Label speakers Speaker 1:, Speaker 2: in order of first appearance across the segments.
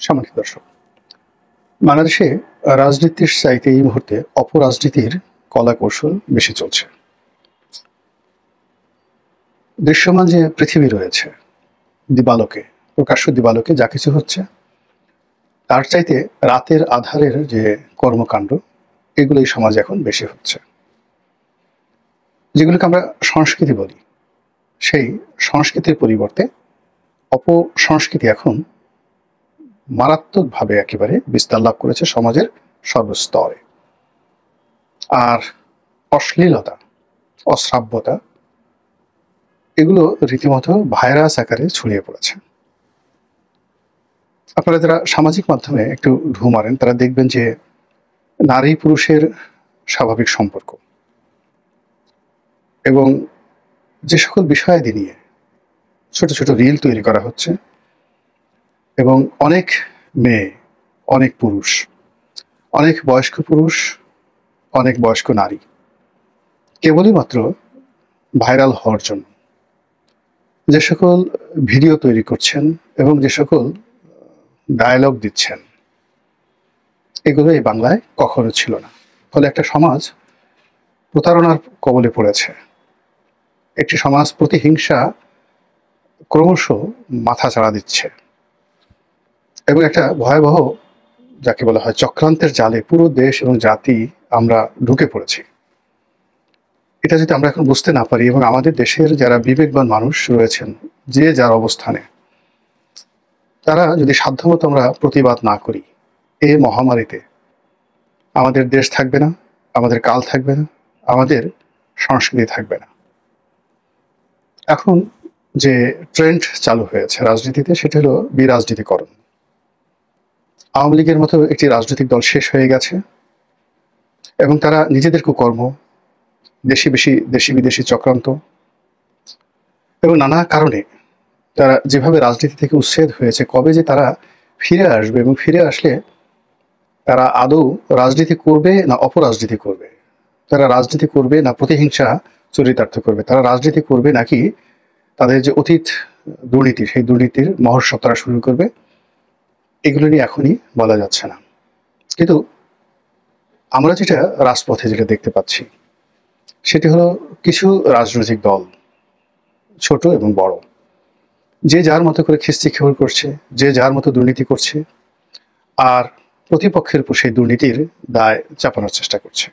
Speaker 1: সম্মানিত দর্শক, বাংলাদেশে রাজনীতির চাইতে এই মুহূর্তে অপরাজনীতির কলা কৌশল বেশি চলছে। দৃশ্যমান যে পৃথিবী রয়েছে, দিবালোকে, প্রকাশ্য দিবালোকে যা কিছু হচ্ছে, তার চাইতে রাতের আধারের যে কর্মকাণ্ড, এগুলো এই সমাজে এখন বেশি হচ্ছে। যেগুলোকে আমরা সংস্কৃতি বলি, সেই সংস্কৃতির পরিবর্তে অপসংস্কৃতি এখন মারাত্মকভাবে একেবারে বিস্তার লাভ করেছে সমাজের সর্বস্তরে। আর অশ্লীলতা, অশ্রাব্যতা, এগুলো রীতিমতো ভাইরাস আকারে ছড়িয়ে পড়েছে। আপনারা যারা সামাজিক মাধ্যমে একটু ঢু মারেন, তারা দেখবেন যে নারী পুরুষের স্বাভাবিক সম্পর্ক এবং যে সকল বিষয়াদি নিয়ে ছোট ছোট রিল তৈরি করা হচ্ছে, এবং অনেক মেয়ে, অনেক পুরুষ, অনেক বয়স্ক পুরুষ, অনেক বয়স্ক নারী কেবলই মাত্র ভাইরাল হওয়ার জন্য যে সকল ভিডিও তৈরি করছেন এবং যে সকল ডায়ালগ দিচ্ছেন, এগুলো এই বাংলায় কখনো ছিল না। ফলে একটা সমাজ প্রতারণার কবলে পড়েছে, একটি সমাজ প্রতিহিংসা ক্রমশ মাথা চাড়া দিচ্ছে এবং একটা ভয়াবহ, যাকে বলা হয় চক্রান্তের জালে পুরো দেশ এবং জাতি আমরা ঢুকে পড়েছি। এটা যদি আমরা এখন বুঝতে না পারি এবং আমাদের দেশের যারা বিবেকবান মানুষ রয়েছেন, যে যার অবস্থানে, তারা যদি সাধ্যমতো আমরা প্রতিবাদ না করি, এই মহামারীতে আমাদের দেশ থাকবে না, আমাদের কাল থাকবে না, আমাদের সংস্কৃতি থাকবে না। এখন যে ট্রেন্ড চালু হয়েছে রাজনীতিতে, সেটা হলো বিরাজনীতিকরণ। আওয়ামী লীগের মতো একটি রাজনৈতিক দল শেষ হয়ে গেছে এবং তারা নিজেদের কুকর্ম, দেশি বিদেশি চক্রান্ত এবং নানা কারণে তারা যেভাবে রাজনীতি থেকে উচ্ছেদ হয়েছে, কবে যে তারা ফিরে আসবে এবং ফিরে আসলে তারা আদৌ রাজনীতি করবে না অপরাজনীতি করবে, তারা রাজনীতি করবে না প্রতিহিংসা চরিতার্থ করবে, তারা রাজনীতি করবে নাকি তাদের যে অতীত দুর্নীতি, সেই দুর্নীতির মহোৎসব তারা শুরু করবে, এগুলো নিয়ে এখনই বলা যাচ্ছে না। কিন্তু আমরা যেটা রাজপথে যেটা দেখতে পাচ্ছি, সেটি হলো কিছু রাজনৈতিক দল, ছোট এবং বড়, যে যার মতো করে খিস্তি খেউর করছে, যে যার মতো দুর্নীতি করছে, আর প্রতিপক্ষের উপর সেই দুর্নীতির দায় চাপানোর চেষ্টা করছে।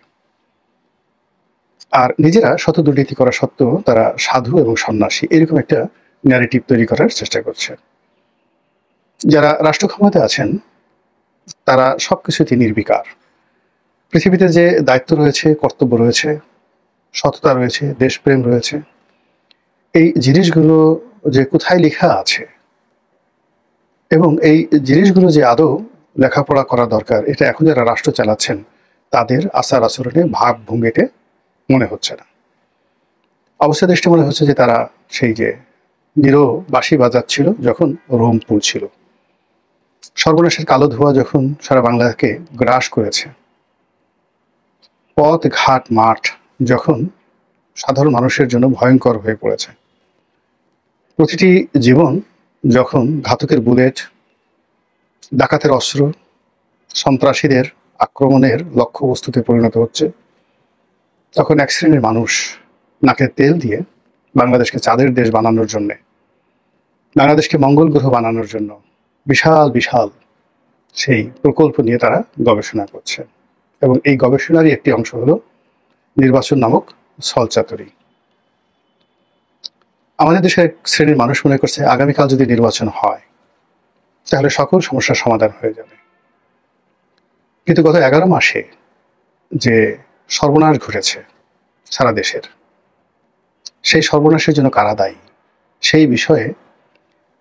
Speaker 1: আর নিজেরা শত দুর্নীতি করা সত্ত্বেও তারা সাধু এবং সন্ন্যাসী, এরকম একটা ন্যারেটিভ তৈরি করার চেষ্টা করছে। যারা রাষ্ট্র ক্ষমতায় আছেন, তারা সবকিছুতে নির্বিকার। পৃথিবীতে যে দায়িত্ব রয়েছে, কর্তব্য রয়েছে, সততা রয়েছে, দেশপ্রেম রয়েছে, এই জিনিসগুলো যে কোথায় লেখা আছে এবং এই জিনিসগুলো যে আদৌ লেখাপড়া করা দরকার, এটা এখন যারা রাষ্ট্র চালাচ্ছেন তাদের আচার আচরণে, ভাব ভঙ্গিতে মনে হচ্ছে না। অবস্থা দৃষ্টি মনে হচ্ছে যে তারা সেই যে নিরো বাঁশি বাজাচ্ছিল যখন রোম পুড়ছিল, সর্বনাশের কালো ধোঁয়া যখন সারা বাংলাকে গ্রাস করেছে, পথ ঘাট মাঠ যখন সাধারণ মানুষের জন্য ভয়ঙ্কর হয়ে পড়েছে, প্রতিটি জীবন যখন ঘাতকের বুলেট, ডাকাতের অস্ত্র, সন্ত্রাসীদের আক্রমণের লক্ষ্যবস্তুতে পরিণত হচ্ছে, তখন এক শ্রেণীর মানুষ নাকের তেল দিয়ে বাংলাদেশকে চাঁদের দেশ বানানোর জন্য, বাংলাদেশকে মঙ্গল গ্রহ বানানোর জন্য বিশাল বিশাল সেই প্রকল্প নিয়ে তারা গবেষণা করছে। এবং এই গবেষণারই একটি অংশ হলো নির্বাচন নামক ছলচাতুরি। আমাদের দেশের এক শ্রেণীর মানুষ মনে করছে আগামীকাল যদি নির্বাচন হয় তাহলে সকল সমস্যার সমাধান হয়ে যাবে। কিন্তু গত 11 মাসে যে সর্বনাশ ঘটেছে সারা দেশের, সেই সর্বনাশের জন্য কারা দায়ী, সেই বিষয়ে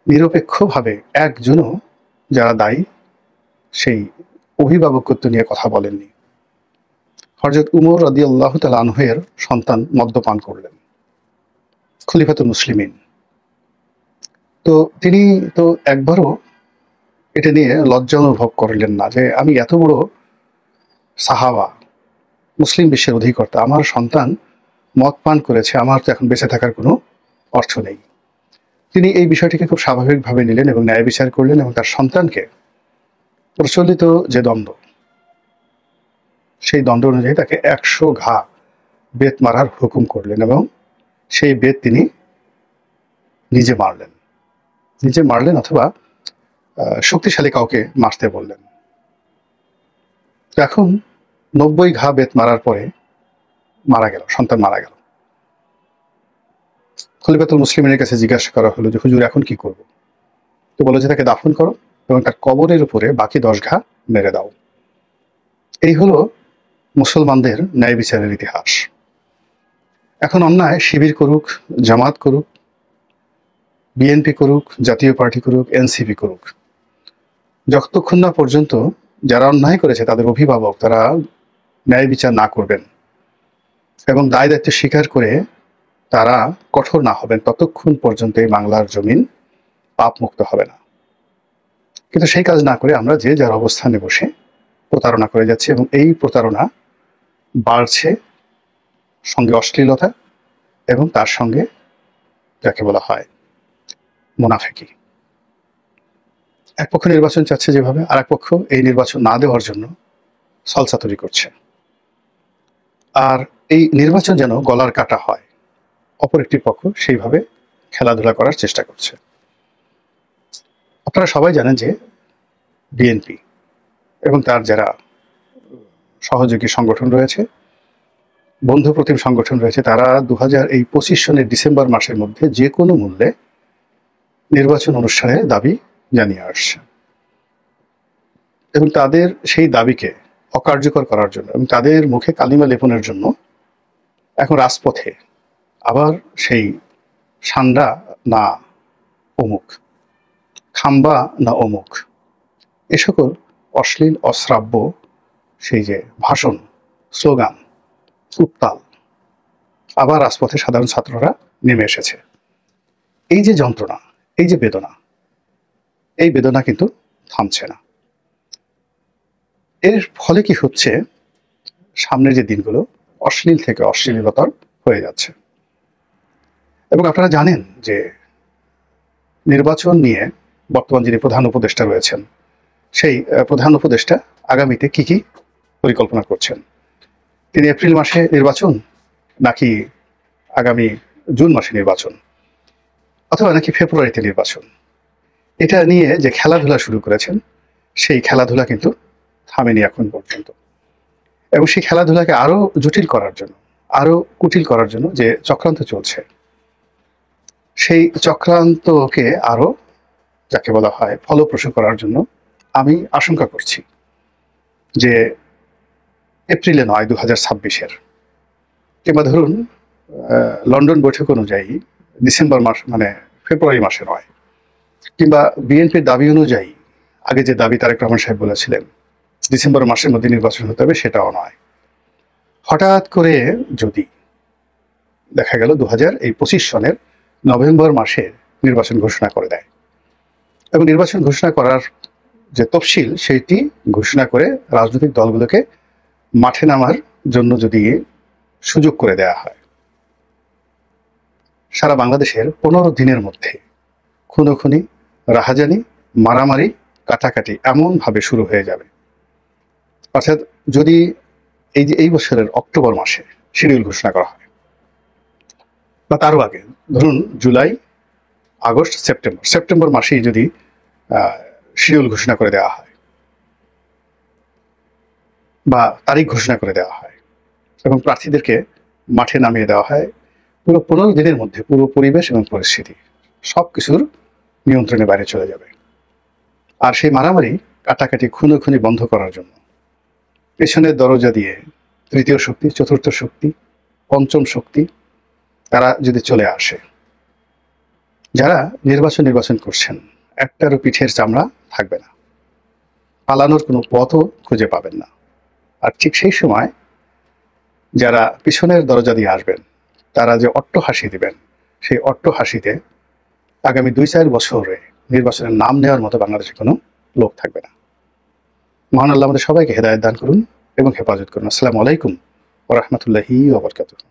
Speaker 1: নিরপেক্ষভাবে একজনও যারা দায়ী সেই অভিভাবকত্ব নিয়ে কথা বলেননি। হযরত উমর রাদিয়াল্লাহু তাআলা আনহু-এর সন্তান মদ্যপান করলেন, খলিফাতুল মুসলিমিন। তো তিনি তো একবারও এটা নিয়ে লজ্জা অনুভব করলেন না যে আমি এত বড় সাহাবা, মুসলিম বিশ্বের অধিকর্তা, আমার সন্তান মদ পান করেছে, আমার তো এখন বেঁচে থাকার কোনো অর্থ নেই। তিনি এই বিষয়টিকে খুব স্বাভাবিকভাবে নিলেন এবং ন্যায় বিচার করলেন এবং তার সন্তানকে প্রচলিত যে দণ্ড, সেই দণ্ড অনুযায়ী তাকে 100 ঘা বেত মারার হুকুম করলেন এবং সেই বেত তিনি নিজে মারলেন অথবা শক্তিশালী কাউকে মারতে বললেন। এখন 90 ঘা বেত মারার পরে সন্তান মারা গেল। খলিফাতুল মুসলিমিনের কাছে জিজ্ঞাসা করা হলো যে হুজুর এখন কি করব? তো বলল যে তাকে দাফন করো এবং তার কবরের উপরে বাকি 10 ঘা মেরে দাও। এই হলো মুসলমানদের ন্যায় বিচারের ইতিহাস। এখন অন্যায় শিবির করুক, জামাত করুক, বিএনপি করুক, জাতীয় পার্টি করুক, এনসিপি করুক, যতক্ষণ না পর্যন্ত যারা অন্যায় করেছে তাদের অভিভাবক তারা ন্যায় বিচার না করবেন এবং দায় দায়িত্ব স্বীকার করে তারা কঠোর না হবেন, ততক্ষণ পর্যন্ত এই বাংলার জমিন পাপ মুক্ত হবে না। কিন্তু সেই কাজ না করে আমরা যে যার অবস্থানে বসে প্রতারণা করে যাচ্ছি এবং এই প্রতারণা বাড়ছে, সঙ্গে অশ্লীলতা এবং তার সঙ্গে যাকে বলা হয় মুনাফিকি। এক পক্ষ নির্বাচন চাচ্ছে যেভাবে, আর এক পক্ষ এই নির্বাচন না দেওয়ার জন্য সলসা তৈরি করছে। আর এই নির্বাচন যেন গলার কাটা হয়, অপর একটি পক্ষ সেইভাবে খেলাধুলা করার চেষ্টা করছে। আপনারা সবাই জানেন যে বিএনপি এবং তার যারা সহযোগী সংগঠন রয়েছে, বন্ধু প্রতিম সংগঠন রয়েছে, তারা 2025 সনের ডিসেম্বর মাসের মধ্যে যে কোনো মূল্যে নির্বাচন অনুষ্ঠানের দাবি জানিয়ে আসছে এবং তাদের সেই দাবিকে অকার্যকর করার জন্য এবং তাদের মুখে কালিমা লেপনের জন্য এখন রাজপথে আবার সেই সান্ডা না অমুক, খাম্বা না অমুক, এ সকল অশ্লীল অশ্রাব্য সেই যে ভাষণ, স্লোগান, উত্তাল আবার রাজপথে সাধারণ ছাত্ররা নেমে এসেছে। এই যে যন্ত্রণা, এই যে বেদনা, এই বেদনা কিন্তু থামছে না। এর ফলে কি হচ্ছে, সামনের যে দিনগুলো অশ্লীল থেকে অশ্লীলতর হয়ে যাচ্ছে। এবং আপনারা জানেন যে নির্বাচন নিয়ে বর্তমান যিনি প্রধান উপদেষ্টা রয়েছেন, সেই প্রধান উপদেষ্টা আগামীতে কি কি পরিকল্পনা করছেন। তিনি এপ্রিল মাসে নির্বাচন, নাকি আগামী জুন মাসে নির্বাচন, অথবা নাকি ফেব্রুয়ারিতে নির্বাচন, এটা নিয়ে যে খেলাধুলা শুরু করেছেন, সেই খেলাধুলা কিন্তু থামেনি এখন পর্যন্ত। এবং সেই খেলাধুলাকে আরো জটিল করার জন্য, আরো কুটিল করার জন্য যে চক্রান্ত চলছে, সেই চক্রান্তকে আরো যাকে বলা হয় ফলপ্রসূ করার জন্য আমি আশঙ্কা করছি যে এপ্রিলে নয় 2026-এর, কিংবা ধরুন লন্ডন বৈঠক অনুযায়ী ডিসেম্বর মাস মানে ফেব্রুয়ারি মাসে নয়, কিংবা বিএনপির দাবি অনুযায়ী আগে যে দাবি তারেক রহমান সাহেব বলেছিলেন ডিসেম্বর মাসের মধ্যে নির্বাচন হতে হবে, সেটাও নয়। হঠাৎ করে যদি দেখা গেল 2025 সনের নভেম্বর মাসে নির্বাচন ঘোষণা করে দেয় এবং নির্বাচন ঘোষণা করার যে তফসিল সেইটি ঘোষণা করে রাজনৈতিক দলগুলোকে মাঠে নামার জন্য যদি সুযোগ করে দেয়া হয়, সারা বাংলাদেশের 15 দিনের মধ্যে খুনোখুনি, রাহাজানি, মারামারি, কাটাকাটি এমনভাবে শুরু হয়ে যাবে। অর্থাৎ যদি এই বছরের অক্টোবর মাসে শিডিউল ঘোষণা করা হয়, বা তারও আগে ধরুন জুলাই, আগস্ট, সেপ্টেম্বর মাসেই যদি শিডিউল ঘোষণা করে দেওয়া হয় বা তারিখ ঘোষণা করে দেওয়া হয় এবং প্রার্থীদেরকে মাঠে নামিয়ে দেওয়া হয়, পুরো 15 দিনের মধ্যে পুরো পরিবেশ এবং পরিস্থিতি সবকিছুর নিয়ন্ত্রণের বাইরে চলে যাবে। আর সেই মারামারি, কাটাকাটি, খুনোখুনি বন্ধ করার জন্য পেছনের দরজা দিয়ে তৃতীয় শক্তি, চতুর্থ শক্তি, পঞ্চম শক্তি তারা যদি চলে আসে, যারা নির্বাচন করছেন, একটারও পিঠের চামড়া থাকবে না, পালানোর কোনো পথও খুঁজে পাবেন না। আর ঠিক সেই সময় যারা পিছনের দরজা দিয়ে আসবেন, তারা যে অট্টহাসি দিবেন, সেই অট্টহাসিতে আগামী 2-4 বছরে নির্বাচনের নাম নেওয়ার মতো বাংলাদেশে কোনো লোক থাকবে না। মহান আল্লাহ আমাদের সবাইকে হেদায়েত দান করুন এবং হেফাজত করুন। আসসালামু আলাইকুম ওয়া রাহমাতুল্লাহি ওয়া বারাকাতুহু।